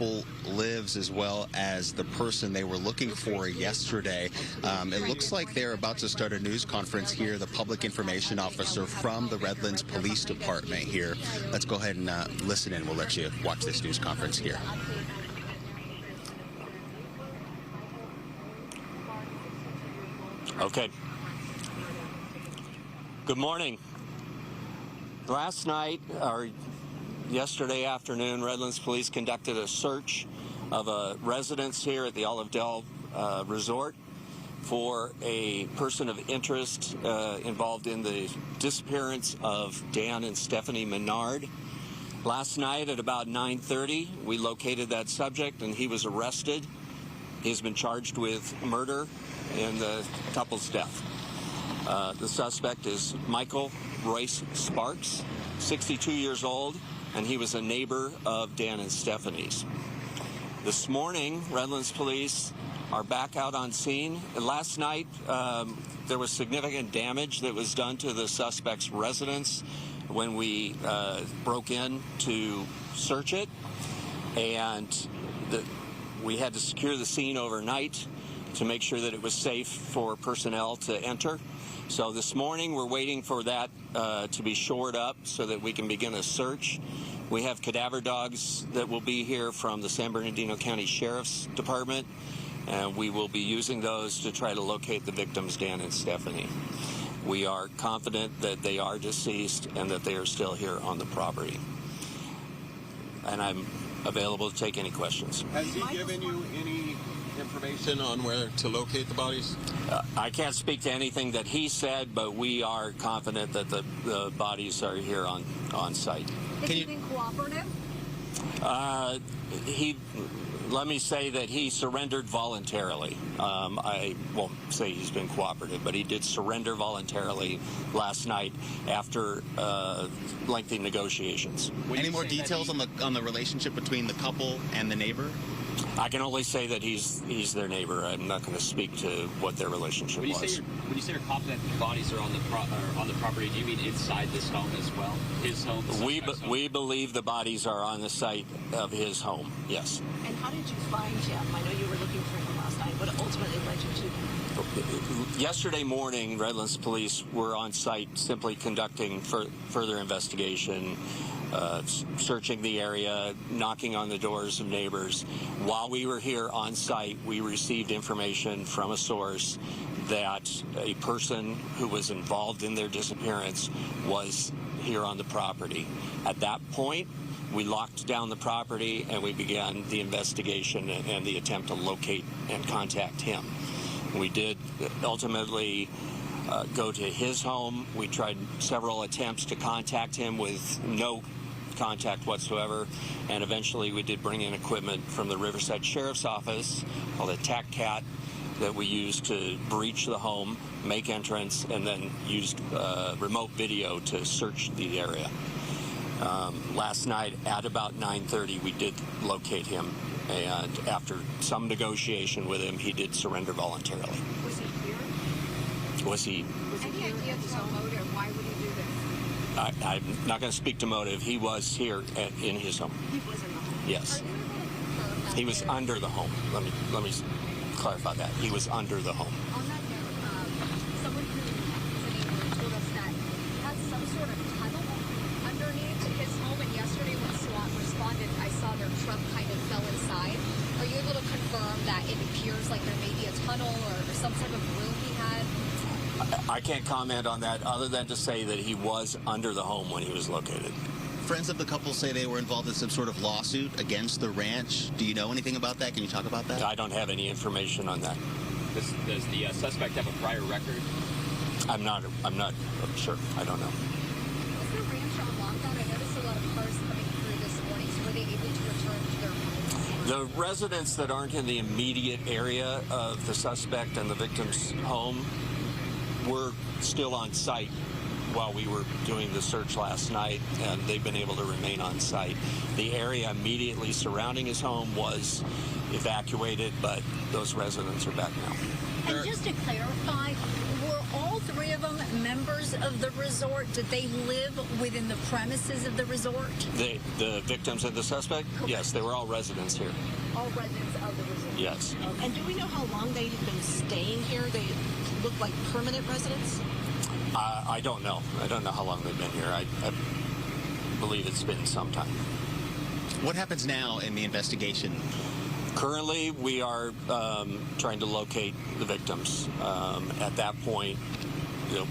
couple lives, as well as the person they were looking for yesterday. It looks like they're about to start a news conference here, the public information officer from the Redlands Police Department here. Let's go ahead and listen in. We'll let you watch this news conference here. Okay. Good morning. Last night, or yesterday afternoon, Redlands Police conducted a search of a residence here at the Olive Dell Resort for a person of interest involved in the disappearance of Dan and Stephanie Menard. Last night at about 9:30, we located that subject and he was arrested. He's been charged with murder in the couple's death. The suspect is Michael Royce Sparks, 62 years old, and he was a neighbor of Dan and Stephanie's. This morning, Redlands Police are back out on scene. Last night, there was significant damage that was done to the suspect's residence when we broke in to search it, and we had to secure the scene overnight to make sure that it was safe for personnel to enter. So this morning we're waiting for that to be shored up so that we can begin a search. We have cadaver dogs that will be here from the San Bernardino County Sheriff's Department, and we will be using those to try to locate the victims, Dan and Stephanie. We are confident that they are deceased and that they are still here on the property. And I'm available to take any questions. Has he given you any information on where to locate the bodies? I can't speak to anything that he said, but we are confident that the bodies are here on site. Has he been cooperative? Let me say that he surrendered voluntarily. I won't say he's been cooperative, but he did surrender voluntarily last night after lengthy negotiations. Any more details on the relationship between the couple and the neighbor? I can only say that he's their neighbor. I'm not going to speak to what their relationship was. When you say you're confident the bodies are on the property, do you mean inside this home as well? His home? We believe the bodies are on the site of his home, yes. And how did you find him? I know you were looking for him last night. What ultimately led you to him? Yesterday morning, Redlands Police were on site simply conducting further investigation, searching the area, knocking on the doors of neighbors. While we were here on site, we received information from a source that a person who was involved in their disappearance was here on the property. At that point, we locked down the property and we began the investigation and the attempt to locate and contact him. We did ultimately go to his home. We tried several attempts to contact him with no contact whatsoever, and eventually we did bring in equipment from the Riverside Sheriff's Office called a TAC CAT that we used to breach the home, make entrance, and then used remote video to search the area. Last night at about 9:30 we did locate him, and after some negotiation with him, he did surrender voluntarily. Was he here? Was he? Any idea of his motive? Why would he do this? I'm not going to speak to motive. He was here in his home. He was in the home? Yes. He was under the home. Let me clarify that. He was under the home. On that note, someone who was a neighbor told us that he has some sort of tunnel underneath his home, and yesterday when SWAT responded, I saw their truck kind of fell inside. Are you able to confirm that it appears like there may be a tunnel or some sort of room he had? I can't comment on that other than to say that he was under the home when he was located. Friends of the couple say they were involved in some sort of lawsuit against the ranch. Do you know anything about that? Can you talk about that? I don't have any information on that. Does the suspect have a prior record? I'm not sure. I don't know. Was the ranch on lockdown? I noticed a lot of cars coming through this morning, so were they able to return to their homes? The residents that aren't in the immediate area of the suspect and the victim's home were still on site while we were doing the search last night, and they've been able to remain on site. The area immediately surrounding his home was evacuated, but those residents are back now. And just to clarify, were all three of them members of the resort? Did they live within the premises of the resort? The victims and the suspect? Yes, they were all residents here. All residents of the resort? Yes. And do we know how long they have been staying here? They look like permanent residents? I don't know. I don't know how long they've been here. I believe it's been some time. What happens now in the investigation? Currently, we are trying to locate the victims. At that point,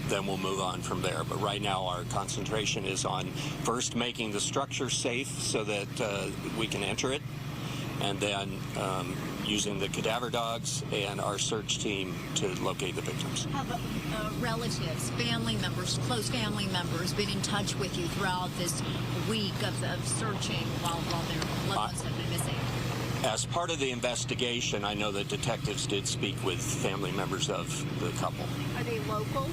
then we'll move on from there. But right now, our concentration is on first making the structure safe so that we can enter it, and then using the cadaver dogs and our search team to locate the victims. Have relatives, family members, close family members been in touch with you throughout this week of searching while their loved ones have been missing? As part of the investigation, I know that detectives did speak with family members of the couple. Are they local?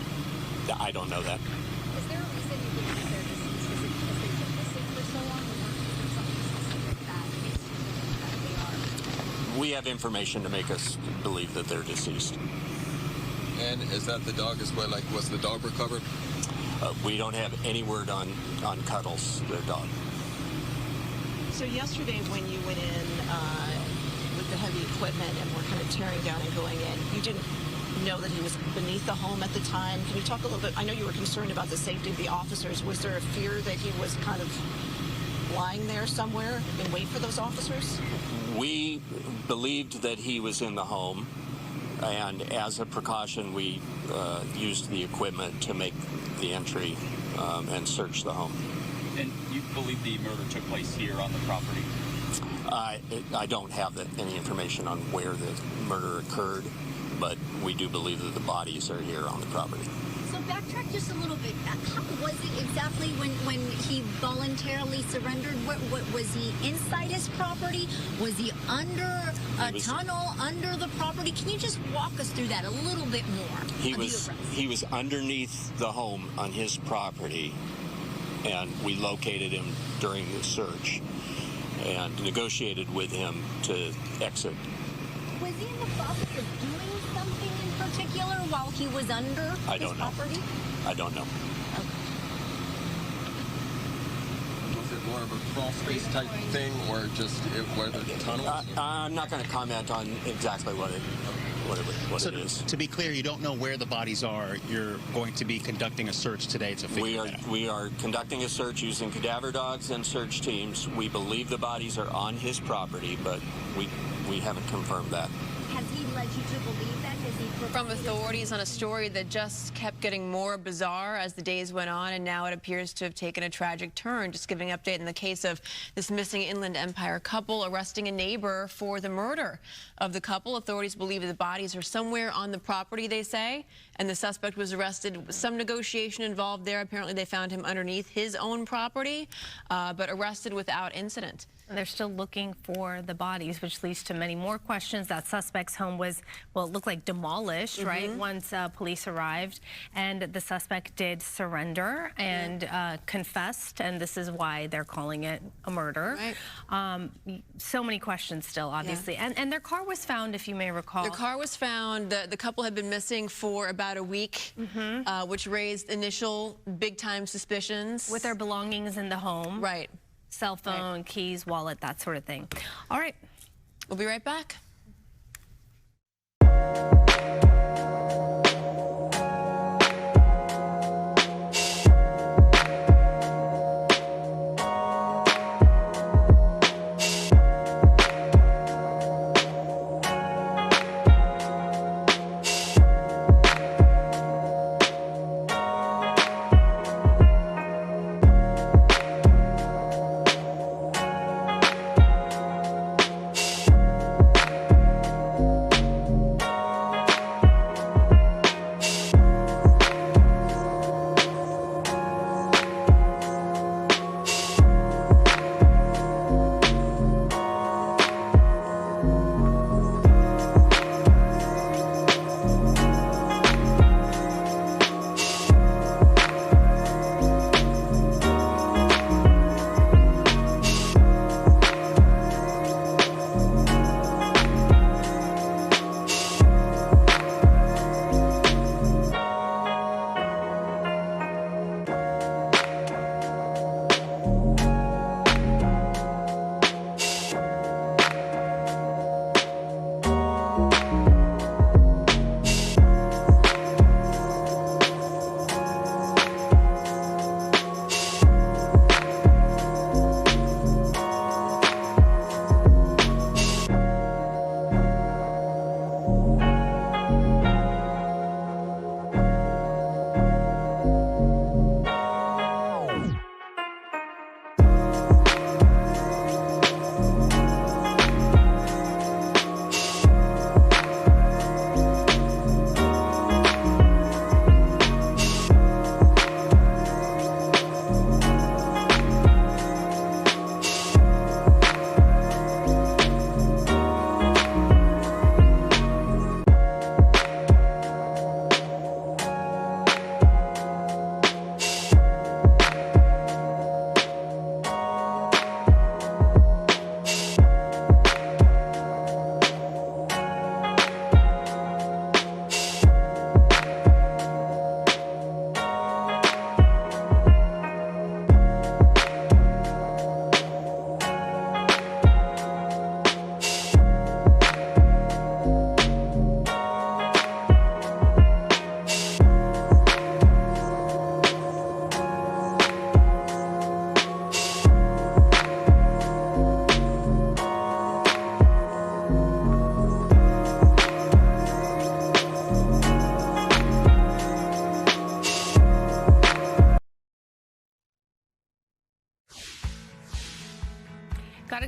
I don't know that. Is there a reason you believe they're deceased? Is it because they've been missing for so long, or is there something specific that they are? We have information to make us believe that they're deceased. And is that the dog as well? Like, was the dog recovered? We don't have any word on Cuddles, the dog. So yesterday when you went in with the heavy equipment and were kind of tearing down and going in, you didn't know that he was beneath the home at the time. Can you talk a little bit? I know you were concerned about the safety of the officers. Was there a fear that he was kind of lying there somewhere and wait for those officers? We believed that he was in the home, and as a precaution, we used the equipment to make the entry and search the home. And you believe the murder took place here on the property? I don't have any information on where the murder occurred, but we do believe that the bodies are here on the property. So backtrack just a little bit. How was it exactly when he voluntarily surrendered? What was he inside his property? Was he under a tunnel under the property? Can you just walk us through that a little bit more? He was underneath the home on his property, and we located him during the search and negotiated with him to exit. Was he in the process of doing something in particular while he was under his property? I don't know. Was it more of a crawl space type thing, or just where the tunnels? I'm not going to comment on exactly what it is. To be clear, you don't know where the bodies are. You're going to be conducting a search today to figure that out. We are conducting a search using cadaver dogs and search teams. We believe the bodies are on his property, but we haven't confirmed that. Has he led you to believe that? From authorities on a story that just kept getting more bizarre as the days went on, and now it appears to have taken a tragic turn. Just giving an update in the case of this missing Inland Empire couple arresting a neighbor for the murder of the couple. Authorities believe the bodies are somewhere on the property, they say, and the suspect was arrested. Some negotiation involved there. Apparently they found him underneath his own property, but arrested without incident. They're still looking for the bodies, which leads to many more questions. That suspect's home was, well, it looked like demolished, right, once police arrived. And the suspect did surrender and confessed, and this is why they're calling it a murder. Right. So many questions still, obviously. Yeah. And their car was found, if you may recall. The car was found. The couple had been missing for about a week, which raised initial big-time suspicions. With their belongings in the home. Right. Cell phone, keys, wallet, that sort of thing. All right. We'll be right back.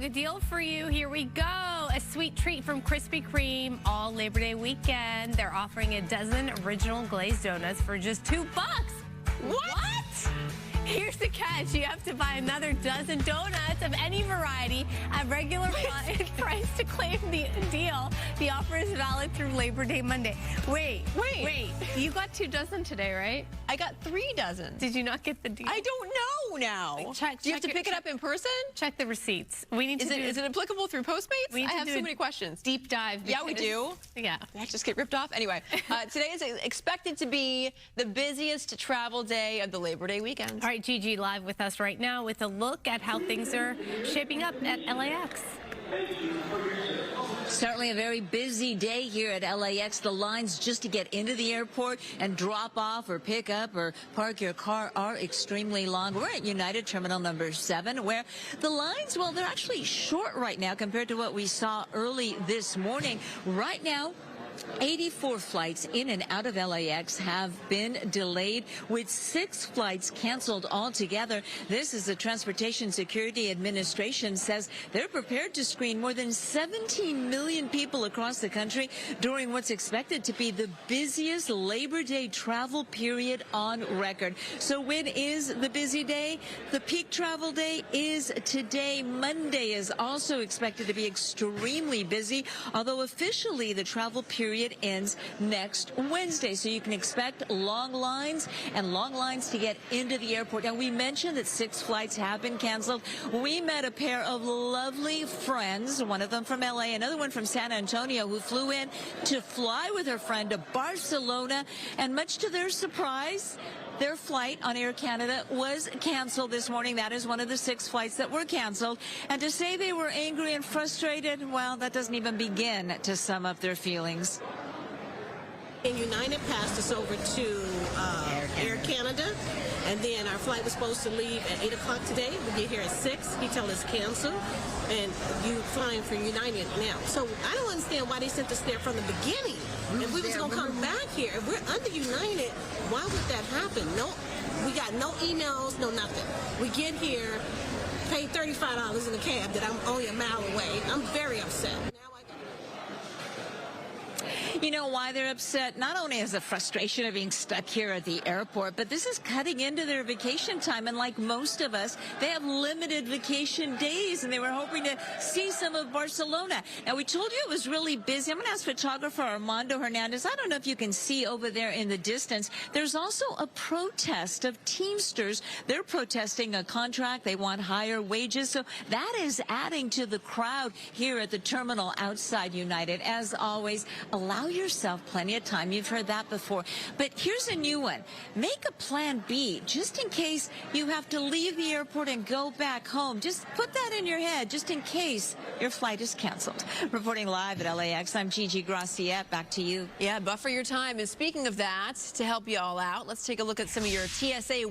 a deal for you. Here we go. A sweet treat from Krispy Kreme all Labor Day weekend. They're offering a dozen original glazed donuts for just $2. What? Here's the catch. You have to buy another dozen donuts of any variety at regular price to claim the deal. The offer is valid through Labor Day Monday. Wait. You got 2 dozen today, right? I got 3 dozen. Did you not get the deal? I don't know now. Do you have to pick it up in person? Check the receipts. We need to Is it applicable through Postmates? I have so many questions. Deep dive. Yeah, we do. Yeah. Did I just get ripped off? Anyway, today is expected to be the busiest travel day of the Labor Day weekend. All right, Gigi live with us right now with a look at how things are shaping up at LAX. Certainly a very busy day here at LAX. The lines just to get into the airport and drop off or pick up or park your car are extremely long. We're at United Terminal number 7, where the lines, well, they're actually short right now compared to what we saw early this morning. Right now, 84 flights in and out of LAX have been delayed, with 6 flights canceled altogether. This is the Transportation Security Administration says they're prepared to screen more than 17 million people across the country during what's expected to be the busiest Labor Day travel period on record. So when is the busy day? The peak travel day is today. Monday is also expected to be extremely busy, although officially the travel period ends next Wednesday. So you can expect long lines to get into the airport. Now, we mentioned that 6 flights have been canceled. We met a pair of lovely friends, one of them from LA, another one from San Antonio, who flew in to fly with her friend to Barcelona. And much to their surprise, their flight on Air Canada was canceled this morning. That is one of the 6 flights that were canceled. And to say they were angry and frustrated, well, that doesn't even begin to sum up their feelings. And United passed us over to Air Canada, and then our flight was supposed to leave at 8 o'clock today. We get here at 6. He told us cancel, and you flying for United now. So I don't understand why they sent us there from the beginning. If we was going to come back here, if we're under United, why would that happen? No, we got no emails, no nothing. We get here, pay $35 in a cab that I'm only a mile away. I'm very upset. You know why they're upset? Not only is the frustration of being stuck here at the airport, but this is cutting into their vacation time. And like most of us, they have limited vacation days, and they were hoping to see some of Barcelona. Now, we told you it was really busy. I'm going to ask photographer Armando Hernandez. I don't know if you can see over there in the distance. There's also a protest of Teamsters. They're protesting a contract. They want higher wages. So that is adding to the crowd here at the terminal outside United. As always, allow yourself plenty of time. You've heard that before. But here's a new one. Make a plan B, just in case you have to leave the airport and go back home. Just put that in your head, just in case your flight is canceled. Reporting live at LAX, I'm Gigi Graciette. Back to you. Yeah, buffer your time. And speaking of that, to help you all out, let's take a look at some of your TSA